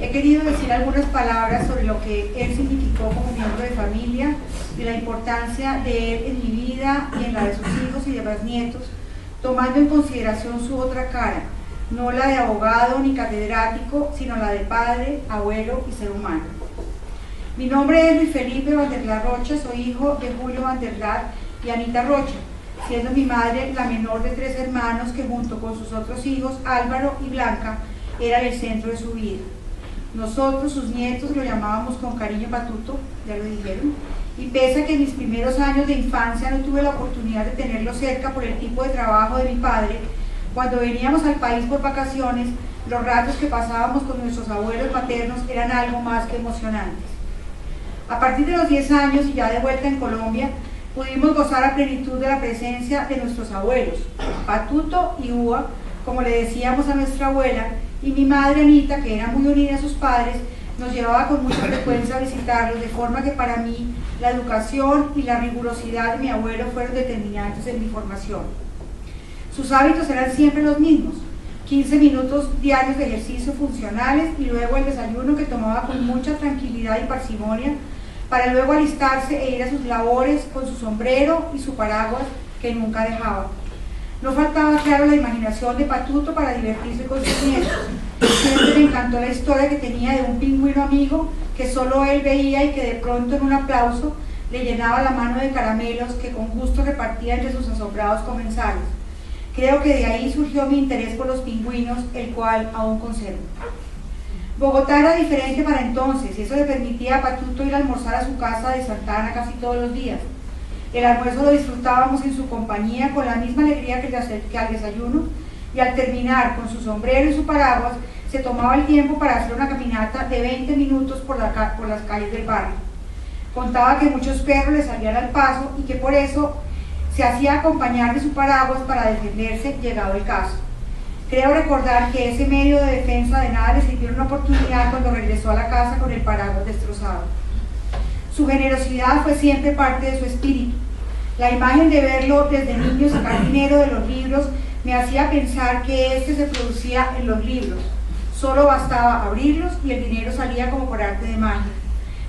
he querido decir algunas palabras sobre lo que él significó como miembro de familia y la importancia de él en mi vida y en la de sus hijos y demás nietos, tomando en consideración su otra cara, no la de abogado ni catedrático, sino la de padre, abuelo y ser humano. Mi nombre es Luis Felipe Van der Lat Rocha, soy hijo de Julio Van der Lat y Anita Rocha, siendo mi madre la menor de 3 hermanos que junto con sus otros hijos, Álvaro y Blanca, eran el centro de su vida. Nosotros, sus nietos, lo llamábamos con cariño Patuto, ya lo dijeron, y pese a que en mis primeros años de infancia no tuve la oportunidad de tenerlo cerca por el tipo de trabajo de mi padre, cuando veníamos al país por vacaciones, los ratos que pasábamos con nuestros abuelos paternos eran algo más que emocionantes. A partir de los 10 años y ya de vuelta en Colombia, pudimos gozar a plenitud de la presencia de nuestros abuelos, Patuto y Ua, como le decíamos a nuestra abuela, y mi madre Anita, que era muy unida a sus padres, nos llevaba con mucha frecuencia a visitarlos, de forma que para mí la educación y la rigurosidad de mi abuelo fueron determinantes en mi formación. Sus hábitos eran siempre los mismos: 15 minutos diarios de ejercicio funcionales y luego el desayuno que tomaba con mucha tranquilidad y parsimonia, para luego alistarse e ir a sus labores con su sombrero y su paraguas que nunca dejaba. No faltaba, claro, la imaginación de Patuto para divertirse con sus nietos. Siempre me encantó la historia que tenía de un pingüino amigo que solo él veía y que de pronto en un aplauso le llenaba la mano de caramelos que con gusto repartía entre sus asombrados comensales. Creo que de ahí surgió mi interés por los pingüinos, el cual aún conservo. Bogotá era diferente para entonces, y eso le permitía a Patuto ir a almorzar a su casa de Santa Ana casi todos los días. El almuerzo lo disfrutábamos en su compañía con la misma alegría que al desayuno, y al terminar con su sombrero y su paraguas, se tomaba el tiempo para hacer una caminata de 20 minutos por las calles del barrio. Contaba que muchos perros le salían al paso y que por eso se hacía acompañar de su paraguas para defenderse llegado el caso. Creo recordar que ese medio de defensa de nada le sirvió una oportunidad cuando regresó a la casa con el paraguas destrozado. Su generosidad fue siempre parte de su espíritu. La imagen de verlo desde niño sacar dinero de los libros me hacía pensar que este se producía en los libros. Solo bastaba abrirlos y el dinero salía como por arte de magia.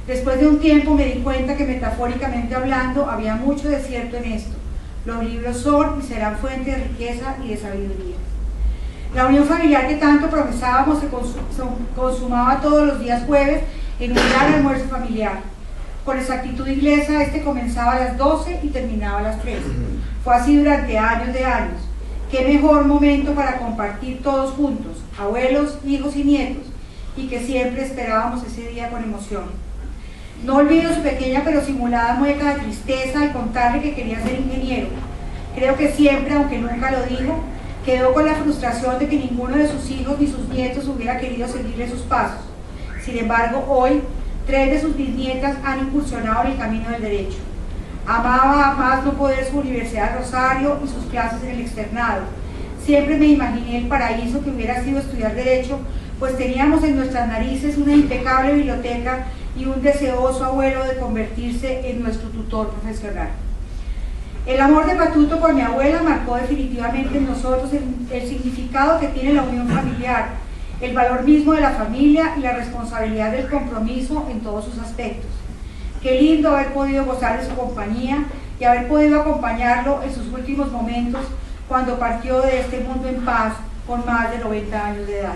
Después de un tiempo me di cuenta que, metafóricamente hablando, había mucho de cierto en esto. Los libros son y serán fuente de riqueza y de sabiduría. La unión familiar que tanto profesábamos se consumaba todos los días jueves en un gran almuerzo familiar. Por exactitud inglesa, este comenzaba a las 12 y terminaba a las 3. Fue así durante años de años. Qué mejor momento para compartir todos juntos, abuelos, hijos y nietos, y que siempre esperábamos ese día con emoción. No olvido su pequeña pero simulada mueca de tristeza al contarle que quería ser ingeniero. Creo que siempre, aunque nunca lo dijo, quedó con la frustración de que ninguno de sus hijos ni sus nietos hubiera querido seguirle sus pasos. Sin embargo, hoy, 3 de sus bisnietas han incursionado en el camino del derecho. Amaba a más no poder su Universidad de Rosario y sus clases en el externado. Siempre me imaginé el paraíso que hubiera sido estudiar derecho, pues teníamos en nuestras narices una impecable biblioteca y un deseoso abuelo de convertirse en nuestro tutor profesional. El amor de Patuto por mi abuela marcó definitivamente en nosotros el significado que tiene la unión familiar, el valor mismo de la familia y la responsabilidad del compromiso en todos sus aspectos. Qué lindo haber podido gozar de su compañía y haber podido acompañarlo en sus últimos momentos cuando partió de este mundo en paz con más de 90 años de edad.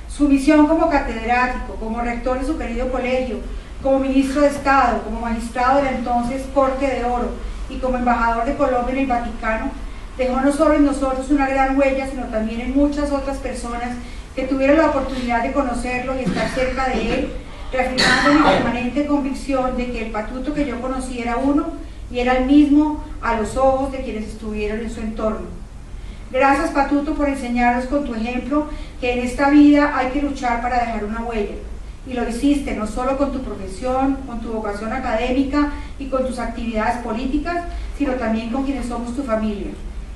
Su misión como catedrático, como rector de su querido colegio, como ministro de Estado, como magistrado de la entonces Corte de Oro y como embajador de Colombia en el Vaticano, dejó no solo en nosotros una gran huella, sino también en muchas otras personas que tuvieron la oportunidad de conocerlo y estar cerca de él, reafirmando mi permanente convicción de que el Patuto que yo conocí era uno y era el mismo a los ojos de quienes estuvieron en su entorno. Gracias, Patuto, por enseñarnos con tu ejemplo que en esta vida hay que luchar para dejar una huella. Y lo hiciste no solo con tu profesión, con tu vocación académica y con tus actividades políticas, sino también con quienes somos tu familia.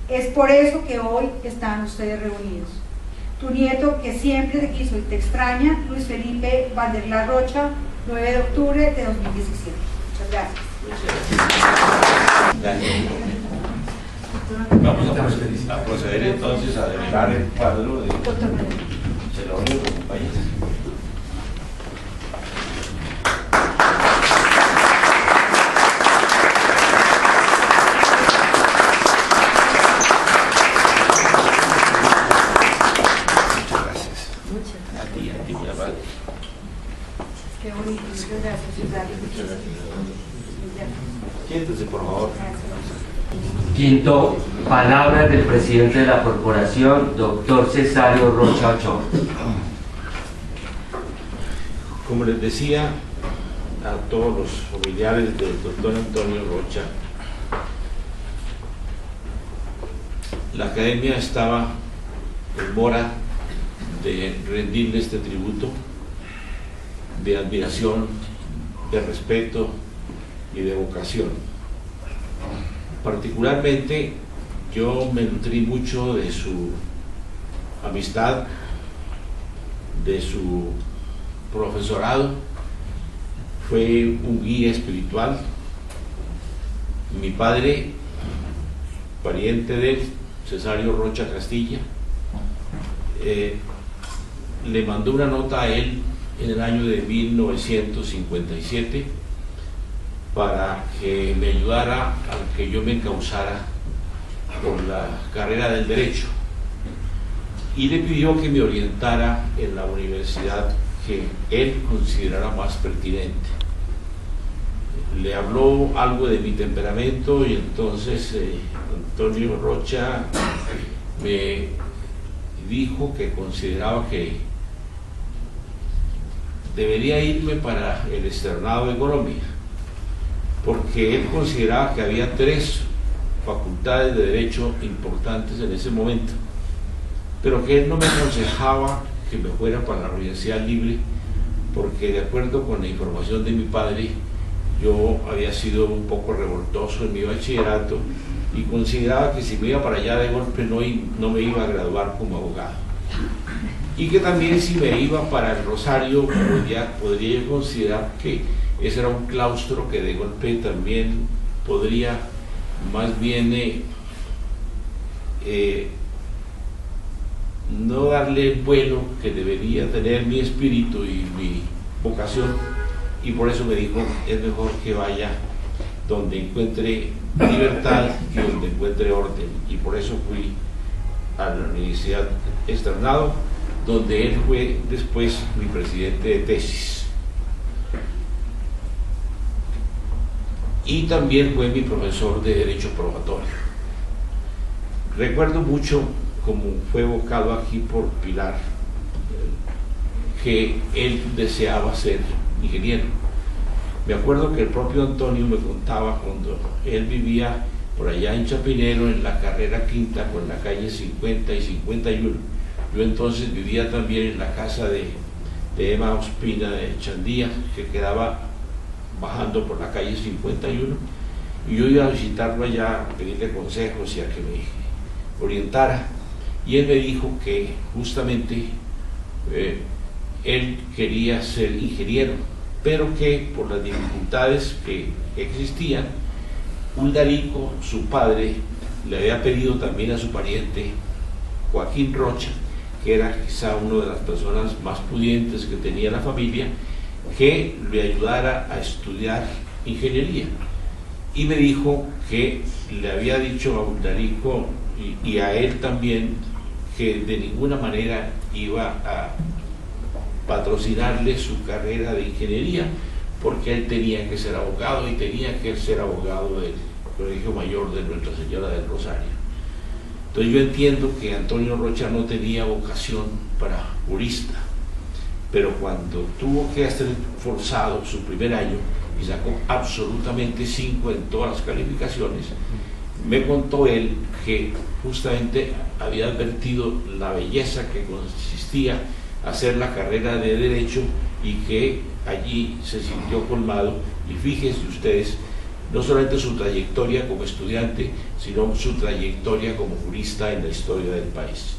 Es por eso que hoy están ustedes reunidos. Tu nieto, que siempre te quiso y te extraña, Luis Felipe Vanderlar Rocha, 9 de octubre de 2017. Muchas gracias. Vamos a proceder entonces a develar el cuadro de Celorio, compañeros. Qué bonito, muchas gracias. Siéntese, por favor. Quinto, palabras del presidente de la corporación, doctor Cesario Rocha Ochoa. Como les decía a todos los familiares del doctor Antonio Rocha, la academia estaba en mora de rendirle este tributo de admiración, de respeto y de vocación. Particularmente, yo me nutrí mucho de su amistad, de su profesorado. Fue un guía espiritual. Mi padre, pariente de él, Cesario Rocha Castilla, le mandó una nota a él en el año de 1957 para que me ayudara a que yo me encauzara por la carrera del derecho, y le pidió que me orientara en la universidad que él considerara más pertinente. Le habló algo de mi temperamento y entonces Antonio Rocha me dijo que consideraba que debería irme para el externado de Colombia, porque él consideraba que había 3 facultades de derecho importantes en ese momento, pero que él no me aconsejaba que me fuera para la Universidad Libre, porque de acuerdo con la información de mi padre, yo había sido un poco revoltoso en mi bachillerato y consideraba que si me iba para allá de golpe no me iba a graduar como abogado, y que también si me iba para el Rosario podría yo considerar que ese era un claustro que de golpe también podría más bien no darle el vuelo que debería tener mi espíritu y mi vocación, y por eso me dijo, es mejor que vaya donde encuentre libertad y donde encuentre orden. Y por eso fui a la Universidad Externado, donde él fue después mi presidente de tesis. Y también fue mi profesor de Derecho Probatorio. Recuerdo mucho, como fue evocado aquí por Pilar, que él deseaba ser ingeniero. Me acuerdo que el propio Antonio me contaba cuando él vivía por allá en Chapinero, en la carrera quinta, con la calle 50 y 51. Yo entonces vivía también en la casa de Emma Ospina de Chandía, que quedaba bajando por la calle 51, y yo iba a visitarlo allá, a pedirle consejos y a que me orientara. Y él me dijo que justamente él quería ser ingeniero, pero que por las dificultades que existían, Uldarico, su padre, le había pedido también a su pariente Joaquín Rocha, que era quizá una de las personas más pudientes que tenía la familia, que le ayudara a estudiar ingeniería. Y me dijo que le había dicho a Uldarico y a él también que de ninguna manera iba a patrocinarle su carrera de ingeniería, porque él tenía que ser abogado y tenía que ser abogado del Colegio Mayor de Nuestra Señora del Rosario. Entonces yo entiendo que Antonio Rocha no tenía vocación para jurista, pero cuando tuvo que hacer forzado su primer año y sacó absolutamente 5 en todas las calificaciones, me contó él que justamente había advertido la belleza que consistía hacer la carrera de Derecho y que allí se sintió colmado. Y fíjense ustedes, no solamente su trayectoria como estudiante, sino su trayectoria como jurista en la historia del país.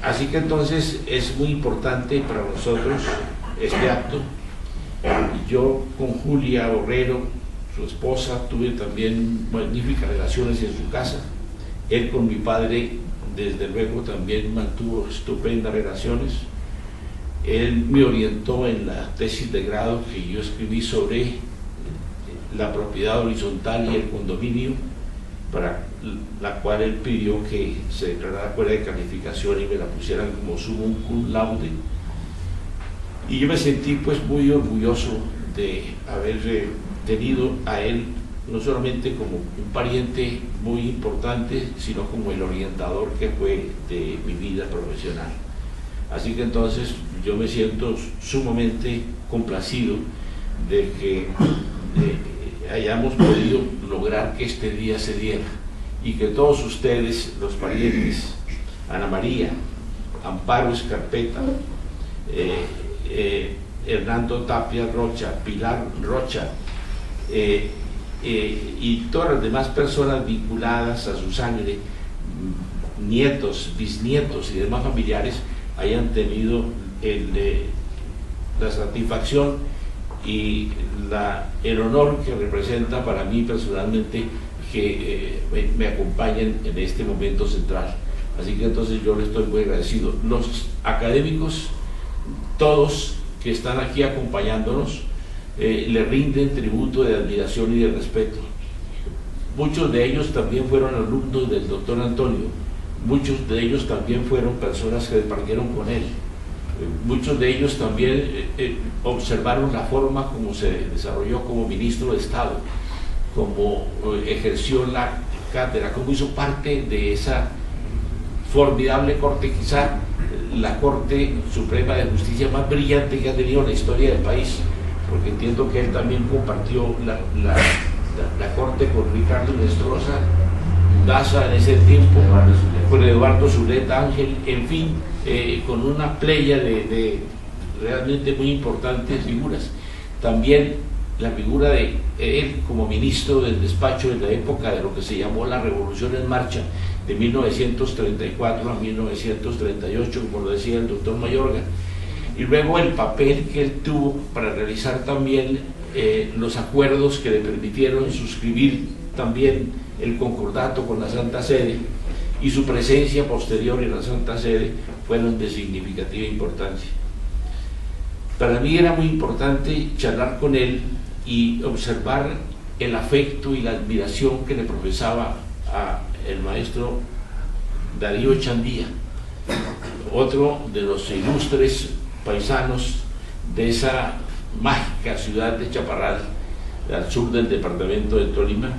Así que entonces es muy importante para nosotros este acto. Yo con Julia Borrero, su esposa, tuve también magníficas relaciones en su casa. Él con mi padre, desde luego, también mantuvo estupendas relaciones. Él me orientó en la tesis de grado que yo escribí sobre la propiedad horizontal y el condominio, para la cual él pidió que se declarara fuera de calificación y me la pusieran como sumum cum laude. Y yo me sentí pues muy orgulloso de haber tenido a él no solamente como un pariente muy importante, sino como el orientador que fue de mi vida profesional. Así que entonces yo me siento sumamente complacido de que hayamos podido lograr que este día se diera y que todos ustedes, los parientes, Ana María, Amparo Escarpeta, Hernando Tapia Rocha, Pilar Rocha, y todas las demás personas vinculadas a su sangre, nietos, bisnietos y demás familiares, hayan tenido la satisfacción y el honor que representa para mí personalmente que me acompañen en este momento central. Así que entonces yo les estoy muy agradecido. Los académicos, todos que están aquí acompañándonos, le rinden tributo de admiración y de respeto. Muchos de ellos también fueron alumnos del doctor Antonio, muchos de ellos también fueron personas que partieron con él, muchos de ellos también observaron la forma como se desarrolló como ministro de Estado, como ejerció la cátedra, como hizo parte de esa formidable corte, quizá la Corte Suprema de Justicia más brillante que ha tenido la historia del país, porque entiendo que él también compartió la corte con Ricardo Inestrosa Daza en ese tiempo, con Eduardo Zuleta Ángel, en fin, con una playa de realmente muy importantes figuras. También la figura de él como ministro del despacho en la época de lo que se llamó la Revolución en Marcha, de 1934 a 1938, como lo decía el doctor Mayorga, y luego el papel que él tuvo para realizar también los acuerdos que le permitieron suscribir también el concordato con la Santa Sede, y su presencia posterior en la Santa Sede fueron de significativa importancia. Para mí era muy importante charlar con él y observar el afecto y la admiración que le profesaba a el maestro Darío Echandía, otro de los ilustres paisanos de esa mágica ciudad de Chaparral, al sur del departamento de Tolima,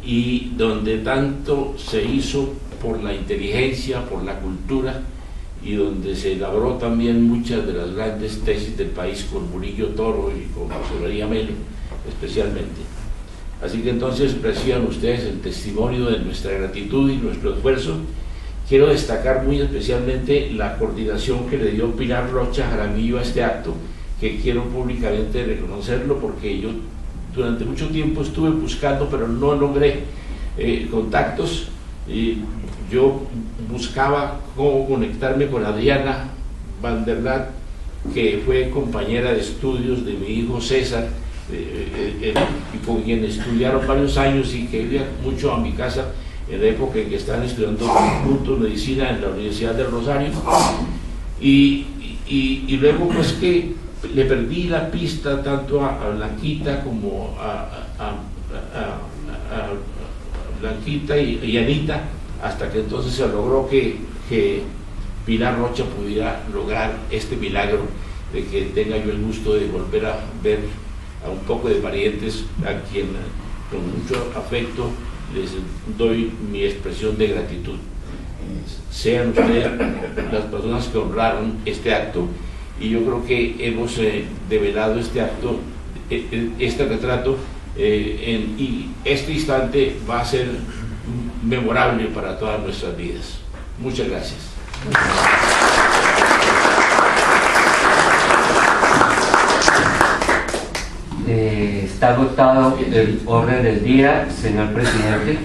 y donde tanto se hizo por la inteligencia, por la cultura, y donde se elaboró también muchas de las grandes tesis del país con Murillo Toro y con José María Melo especialmente. Así que entonces reciban ustedes el testimonio de nuestra gratitud y nuestro esfuerzo. Quiero destacar muy especialmente la coordinación que le dio Pilar Rocha Jaramillo a este acto, que quiero públicamente reconocerlo porque yo durante mucho tiempo estuve buscando, pero no logré contactos. Yo buscaba cómo conectarme con Adriana Van der Lat, que fue compañera de estudios de mi hijo César, y con quien estudiaron varios años y que iba mucho a mi casa en la época en que estaban estudiando juntos medicina en la Universidad del Rosario, y luego pues que le perdí la pista tanto a Blanquita como a Blanquita y Anita, hasta que entonces se logró que Pilar Rocha pudiera lograr este milagro de que tenga yo el gusto de volver a ver a un poco de parientes a quien con mucho afecto les doy mi expresión de gratitud. Sean ustedes las personas que honraron este acto, y yo creo que hemos develado este acto, este retrato, y este instante va a ser memorable para todas nuestras vidas. Muchas gracias. Está agotado el orden del día, señor presidente.